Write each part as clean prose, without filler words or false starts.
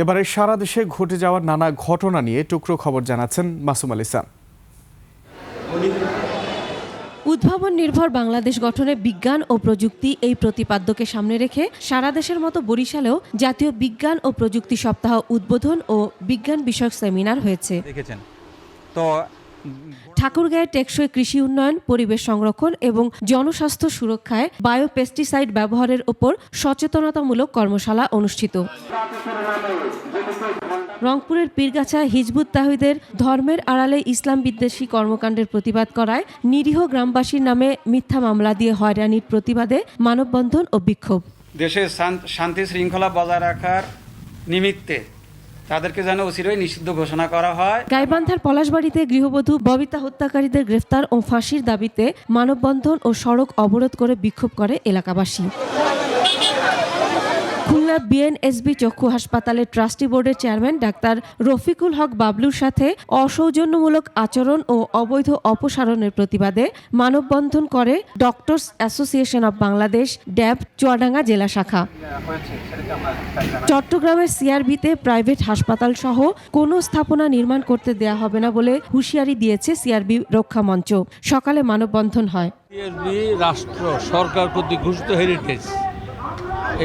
এবারে সারা দেশে ঘটে যাওয়ার নানা ঘটনা নিয়ে টুকরো খবর জানাচ্ছেন মাসুম আল ইসলাম। উদ্ভাবন নির্ভর বাংলাদেশ গঠনে বিজ্ঞান ও প্রযুক্তি এই প্রতিপাদ্যকে সামনে রেখে সারা দেশের মতো বরিশালেও জাতীয় বিজ্ঞান ও প্রযুক্তি সপ্তাহ উদ্বোধন ও বিজ্ঞান বিষয়ক সেমিনার হয়েছে। ঠাকুরগাঁয়ে টেকসই কৃষি উন্নয়ন, পরিবেশ সংরক্ষণ এবং জনস্বাস্থ্য সুরক্ষায় বায়োপেস্টিসাইড ব্যবহারের ওপর সচেতনতামূলক কর্মশালা অনুষ্ঠিত। রংপুরের পীরগাছা হিজবুত তাহিদের ধর্মের আড়ালে ইসলাম বিদ্বেষী কর্মকাণ্ডের প্রতিবাদ করায় নিরীহ গ্রামবাসীর নামে মিথ্যা মামলা দিয়ে হয়রানির প্রতিবাদে মানববন্ধন ও বিক্ষোভ। দেশের শান্তি শৃঙ্খলা বজায় রাখার নিমিত্তে তাদেরকে যেন অচিরেই নিষিদ্ধ ঘোষণা করা হয়। গাইবান্ধার পলাশবাড়িতে গৃহবধূ ববিতা হত্যাকারীদের গ্রেফতার ও ফাঁসির দাবিতে মানববন্ধন ও সড়ক অবরোধ করে বিক্ষোভ করে এলাকাবাসী। খুলনা বিএনএসবি চক্ষু হাসপাতালের ট্রাস্টি বোর্ডের চেয়ারম্যান ডাক্তার রফিকুল হক বাবলুর সাথে অসৌজন্যমূলক আচরণ ও অবৈধ অপসারণের প্রতিবাদে মানববন্ধন করে ডক্টরস অ্যাসোসিয়েশন অব বাংলাদেশ ড্যাব চুয়াডাঙ্গা জেলা শাখা। চট্টগ্রামের সিআরবিতে প্রাইভেট হাসপাতাল সহ কোনো স্থাপনা নির্মাণ করতে দেয়া হবে না বলে হুঁশিয়ারি দিয়েছে সিআরবি রক্ষা মঞ্চ। সকালে মানববন্ধন হয়। সিআরবি রাষ্ট্র সরকার কর্তৃক ঘোষিত হেরিটেজ,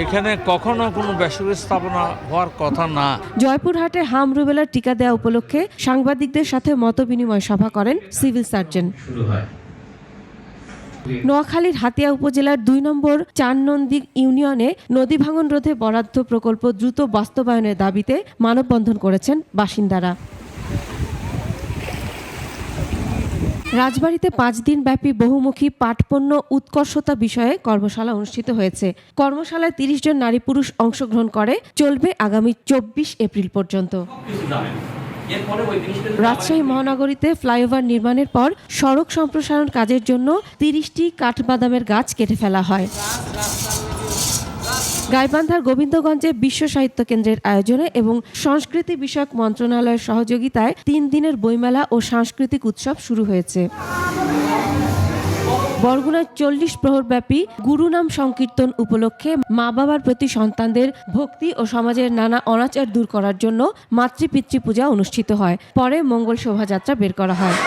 এখানে কখনো কোনো বেসরকারি স্থাপনা হওয়ার কথা না। জয়পুরহাটে হাম রুবেলার টিকা দেওয়া উপলক্ষে সাংবাদিকদের সাথে মতবিনিময় সভা করেন সিভিল সার্জন। নোয়াখালীর হাতিয়া উপজেলার ২ নম্বর চারনন্দী ইউনিয়নে নদী ভাঙন রোধে বরাদ্দ প্রকল্প দ্রুত বাস্তবায়নের দাবিতে মানববন্ধন করেছেন বাসিন্দারা। রাজবাড়ীতে ৫ দিন ব্যাপী বহুমুখী পাটপণ্য উৎকর্ষতা বিষয়ে কর্মশালা অনুষ্ঠিত হয়েছে। কর্মশালায় ৩০ জন নারী পুরুষ অংশগ্রহণ করে, চলবে আগামী ২৪ এপ্রিল পর্যন্ত। রাজশাহী মহানগরীতে ফ্লাইওভার নির্মাণের পর সড়ক সম্প্রসারণ কাজের জন্য ৩০টি কাঠবাদামের গাছ কেটে ফেলা হয়। গাইবান্ধার গোবিন্দগঞ্জে বিশ্ব সাহিত্য কেন্দ্রের আয়োজনে এবং সংস্কৃতি বিষয়ক মন্ত্রণালয়ের সহযোগিতায় ৩ দিনের বইমেলা ও সাংস্কৃতিক উৎসব শুরু হয়েছে। বরগুনায় ৪০ প্রহরব্যাপী গুরু নাম সংকীর্তন উপলক্ষে মা বাবার প্রতি সন্তানদের ভক্তি ও সমাজের নানা অনাচার দূর করার জন্য মাতৃপিতৃ পূজা অনুষ্ঠিত হয়। পরে মঙ্গল শোভাযাত্রা বের করা হয়।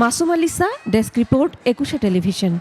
মাসুম আল ইসলাম, ডেস্ক রিপোর্ট, ২১ টেলিভিশন।